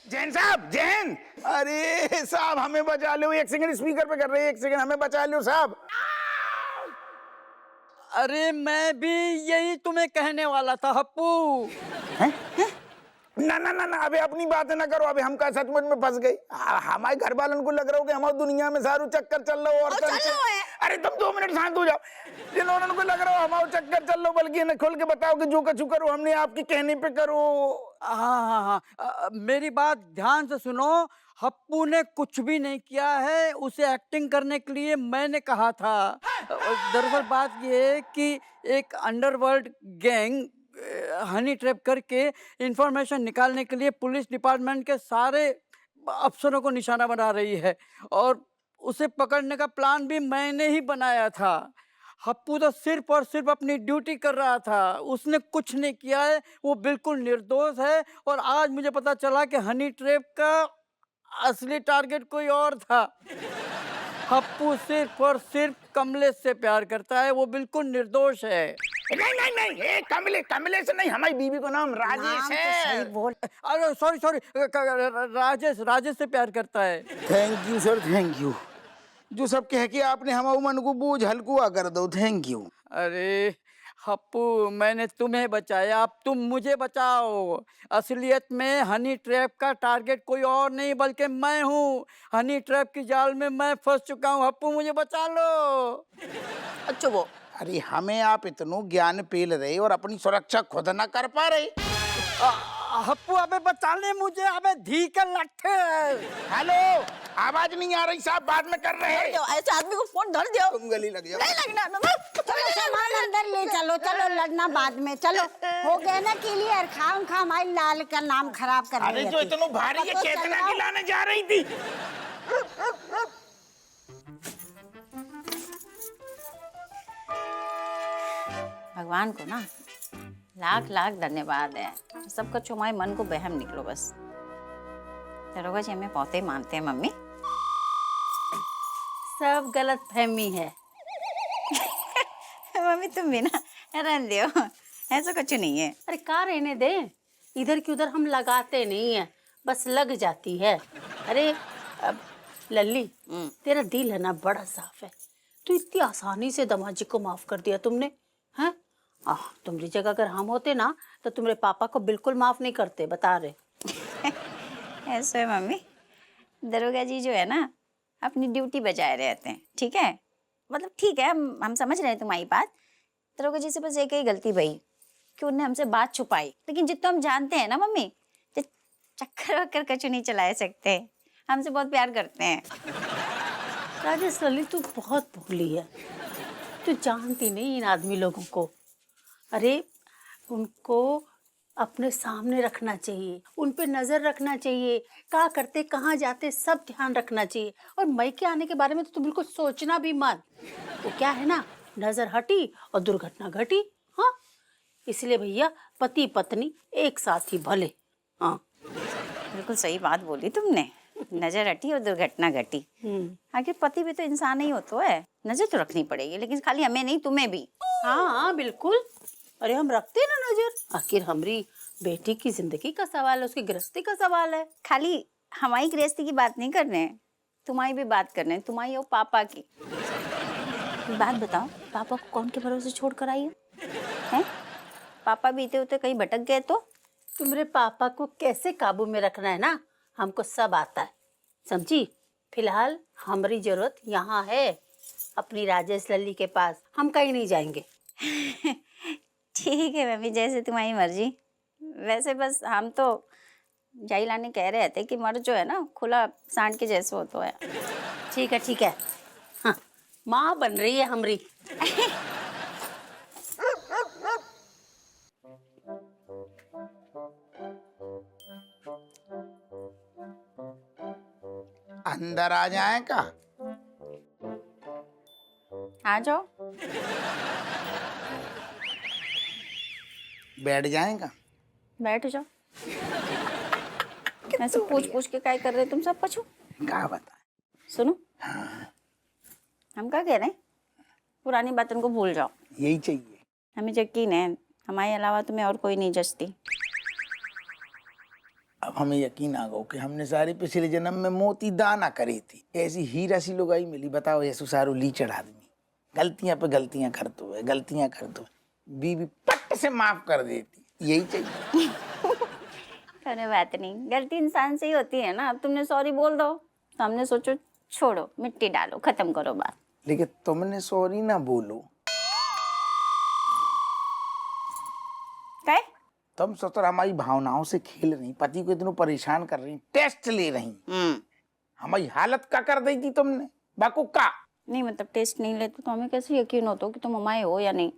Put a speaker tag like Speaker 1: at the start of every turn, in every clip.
Speaker 1: जैन साहब, जैन। अरे साहब हमें बचा लो, एक सेकंड स्पीकर पे कर रहे हैं, एक सेकंड हमें बचा लो साहब।
Speaker 2: अरे मैं भी यही तुम्हें कहने वाला था हप्पू।
Speaker 1: ना ना ना ना, अबे अपनी बातें ना करो, अबे हम का सचमुच में फंस गई। हमारे घर वालों को लग रहा हो कि हमारी दुनिया में सारू चक्कर चल रहा हो और अरे तुम 2 मिनट शांत हो जाओ। जिन्होंने को लग रहा हो हमारा चक्कर चल रहा हो, बल्कि इन्हें खोल के बताओ कि जो कछु करो हमने आपके कहने पे करो।
Speaker 2: हाँ हाँ हाँ, मेरी बात ध्यान से सुनो। हप्पू ने कुछ भी नहीं किया है, उसे एक्टिंग करने के लिए मैंने कहा था। दरअसल बात ये है कि एक अंडरवर्ल्ड गैंग हनी ट्रैप करके इंफॉर्मेशन निकालने के लिए पुलिस डिपार्टमेंट के सारे अफसरों को निशाना बना रही है, और उसे पकड़ने का प्लान भी मैंने ही बनाया था। हप्पू तो सिर्फ और सिर्फ अपनी ड्यूटी कर रहा था, उसने कुछ नहीं किया है, वो बिल्कुल निर्दोष है। और आज मुझे पता चला कि हनी ट्रैप का असली टारगेट कोई और था। हप्पू सिर्फ और सिर्फ कमलेश से प्यार करता है, वो बिल्कुल निर्दोष है।
Speaker 1: नहीं नहीं नहीं, ये कमले से नहीं, हमारी बीवी को नाम राजेश है।
Speaker 2: अरे सॉरी सॉरी, राजेश राजेश से प्यार करता है।
Speaker 1: Thank you sir, thank you. जो सब कह के आपने हमारे मन को बोझ हल्कुआ कर दो, थैंक यू।
Speaker 2: अरे हप्पू, मैंने तुम्हें बचाया, अब तुम मुझे बचाओ। असलियत में हनी ट्रैप का टारगेट कोई और नहीं बल्कि मैं हूँ। हनी ट्रैप की जाल में मैं फंस चुका हूँ, हप्पू मुझे बचा लो।
Speaker 3: अच्छा वो
Speaker 1: अरे हमें आप इतनो ज्ञान पेल रहे और अपनी सुरक्षा खुद ना कर पा रहे।
Speaker 2: हप्पू अबे बचा ले मुझे, अबे धी के लट्ठे।
Speaker 1: हेलो, आवाज नहीं आ रही साहब, बाद में कर रहे हैं।
Speaker 3: ऐसे आदमी को फोन धर दियो।
Speaker 1: तुम गली लग जाओ।
Speaker 3: नहीं लगना
Speaker 4: चलो सामान अंदर ले चलो, चलो लड़ना बाद में, चलो हो गया ना क्लियर। खाम खाम आई लाल का नाम खराब कर
Speaker 1: अरे जो इतना भारी है चेतना खिलाने जा रही थी।
Speaker 3: भगवान को ना लाख लाख धन्यवाद है, सबका चुमाए मन को बहम निकलो बस। दरोगा जी हमें बहुत ही मानते हैं मम्मी।
Speaker 4: सब गलत फहमी है।
Speaker 3: मम्मी तुम भी ना रहने दो, ऐसा कुछ नहीं है।
Speaker 4: अरे का रहने दे, इधर की उधर हम लगाते नहीं है, बस लग जाती है। अरे अब लल्ली, तेरा दिल है ना बड़ा साफ है, तो इतनी आसानी से दमाजी को माफ कर दिया तुमने, हैं? तुम्हारी जगह अगर हम होते ना तो तुम्हारे पापा को बिल्कुल माफ नहीं करते, बता रहे।
Speaker 3: ऐसा है मम्मी, दरोगा जी जो है ना अपनी ड्यूटी बजाए रहते हैं, ठीक है। मतलब ठीक है, हम समझ रहे हैं तुम्हारी बात। दरोगा जी से बस एक ही गलती भई कि उन्होंने हमसे बात छुपाई, लेकिन जितना हम जानते हैं ना मम्मी, चक्कर वक्कर कछु नहीं चला सकते, हमसे बहुत प्यार करते हैं।
Speaker 4: राजेश ललित तू बहुत भोली है, तू जानती नहीं इन आदमी लोगों को। अरे उनको अपने सामने रखना चाहिए, उन पे नजर रखना चाहिए, क्या करते कहाँ जाते सब ध्यान रखना चाहिए। और मई के आने के बारे में तो तू बिल्कुल सोचना भी मत। वो क्या है ना, नजर हटी और दुर्घटना घटी। हाँ, इसलिए भैया पति पत्नी एक साथ ही भले। हाँ
Speaker 3: बिल्कुल सही बात बोली तुमने, नजर हटी और दुर्घटना घटी। आखिर पति भी तो इंसान ही होता है, नजर तो रखनी पड़ेगी, लेकिन खाली हमें नहीं तुम्हें भी।
Speaker 4: हाँ बिल्कुल, अरे हम रखते हैं ना नजर, आखिर हमारी बेटी की जिंदगी का सवाल है, उसकी गृहस्थी का सवाल है।
Speaker 3: खाली हमारी गृहस्थी की बात नहीं कर रहे हैं, तुम्हारी भी बात कर रहे हैं, तुम्हारी और पापा की। बात बताओ, पापा को कौन के भरोसे छोड़ कर आई हो? हैं? पापा बीते होते कहीं भटक गए तो?
Speaker 4: तुम्हारे पापा को कैसे काबू में रखना है ना, हमको सब आता है, समझी। फिलहाल हमारी जरूरत यहाँ है, अपनी राजेश लल्ली के पास, हम कहीं नहीं जाएंगे।
Speaker 3: ठीक है मम्मी, जैसे तुम्हारी मर्जी। वैसे बस हम तो जाई लाने कह रहे थे कि मर्द जो है ना खुला सांड के जैसे होता है।
Speaker 4: ठीक है ठीक है, हाँ माँ बन रही है हमारी।
Speaker 1: अंदर आ जाए का?
Speaker 3: आ जाओ।
Speaker 1: बैठ जाएगा?
Speaker 3: बैठ जाओ। ऐसे पूछ पूछ के क्या कर रहे तुम सब पछू?
Speaker 1: क्या बता?
Speaker 3: सुनो, हम क्या कह रहे हैं, पुरानी बातों को भूल जाओ।
Speaker 1: यही चाहिए
Speaker 3: हमें यकीन है हमारे अलावा तुम्हें और कोई नहीं जचती।
Speaker 1: अब हमें यकीन आ गो कि हमने सारे पिछले जन्म में मोती दाना करी थी, ऐसी हीरा सी लुगाई मिली। बताओ ऐसो सारो लीचड़ आदमी गलतियां पे गलतियां करते हुए बीवी पट से माफ कर देती, यही चाहिए।
Speaker 3: कोई बात नहीं, गलती इंसान से ही होती है ना। अब तुमने सॉरी बोल दो तो हमने सोचो छोड़ो, मिट्टी डालो, खत्म करो बात।
Speaker 1: लेकिन तुमने सॉरी ना बोलो।
Speaker 3: क्या?
Speaker 1: तुम सोचो हमारी भावनाओं से खेल रही, पति को इतना परेशान कर रही, टेस्ट ले रही, हमारी हालत का कर दी थी तुमने बाकू का।
Speaker 3: नहीं मतलब टेस्ट नहीं लेते तो हमें कैसे यकीन होता कि तुम हमारे हो या नहीं।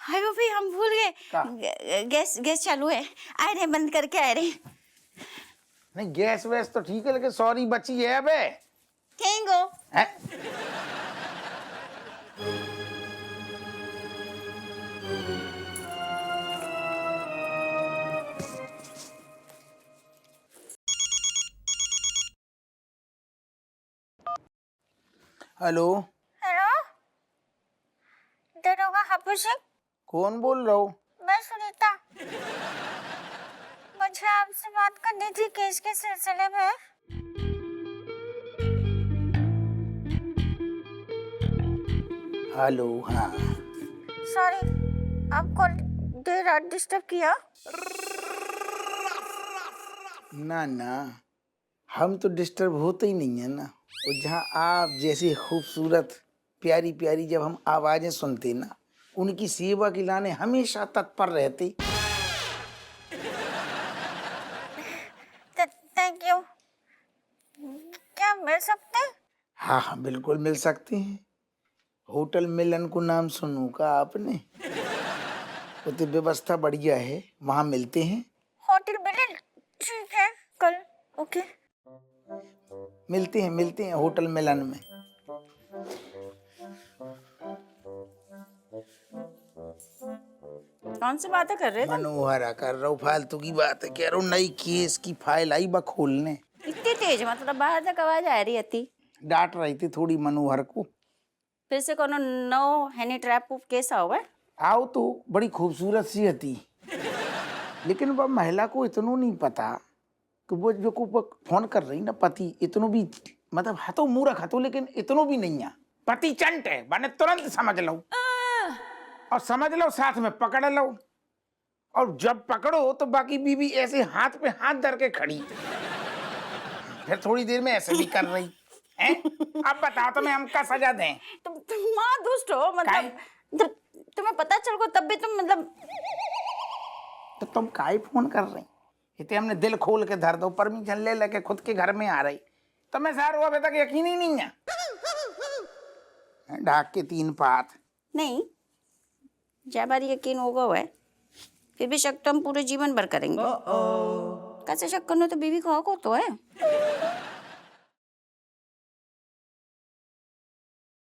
Speaker 3: हाय भाभी हम भूल गए, गैस चालू है, आ रहे बंद करके आ रहे।
Speaker 1: नहीं गैस वैस तो ठीक है, लेकिन सॉरी बची है अबे।
Speaker 3: थैंक
Speaker 1: है? हेलो
Speaker 3: हेलो, दरोगा हापुड़ सिंह,
Speaker 1: कौन बोल रहा हो?
Speaker 3: मैं सुनीता। मुझे आपसे बात करनी थी केस के सिलसिले में।
Speaker 1: हेलो, हाँ
Speaker 3: सॉरी आपको देर रात डिस्टर्ब किया।
Speaker 1: ना ना, हम तो डिस्टर्ब होते ही नहीं है ना। और जहाँ आप जैसी खूबसूरत प्यारी प्यारी जब हम आवाजें सुनते ना, उनकी सेवा के लाने हमेशा तत्पर रहते।
Speaker 3: Thank you. क्या मिल सकते हैं?
Speaker 1: हाँ हाँ बिल्कुल मिल सकते हैं। होटल मिलन को नाम सुनू का आपने? वो तो व्यवस्था बढ़िया है, वहाँ मिलते हैं।
Speaker 3: होटल मिलन, ठीक है कल। ओके
Speaker 1: मिलते हैं होटल मिलन में।
Speaker 3: कौन सी बातें कर रहे थे?
Speaker 1: मनोहरा कर रहा हूँ, फालतू की बात है कह रहा हूँ। नई केस की फाइल आई बा खोलने।
Speaker 3: इतनी तेज मतलब बाहर तक आवाज आ रही थी।
Speaker 1: डांट रही थी थोड़ी मनोहर को।
Speaker 3: फिर से कोनो नो हैनी ट्रैप केस हुआ है?
Speaker 1: आओ तो बड़ी खूबसूरत सी थी, लेकिन वह महिला को इतना नहीं पता कि वो जो को फोन कर रही ना पति, इतनो भी मतलब हतो मूर्ख हतो, लेकिन इतनो भी नहीं है। पति चंट है, मैंने तुरंत समझ लो, और समझ लो साथ में पकड़ लो। और जब पकड़ो तो बाकी बीवी ऐसे हाथ पे हाथ धर के खड़ी, फिर थोड़ी देर में ऐसे भी कर रही है। अब बताओ तुम्हें हम क्या सजा दें?
Speaker 3: तुम माँ दुष्ट हो, मतलब जब तुम्हें पता चल गो तब भी तुम मतलब।
Speaker 1: तो तुम काहे फोन कर रही? इतने हमने दिल खोल के धर दो, परमिशन ले लेके खुद के घर में आ रही, तो मैं सारू अभी तक यकीन ही नहीं है। ढाक के 3 पात
Speaker 3: नहीं, जब बार यकीन होगा हुआ है, फिर भी शक तो हम पूरे जीवन भर करेंगे। कैसे शक करना तो बीवी को हक हो तो है।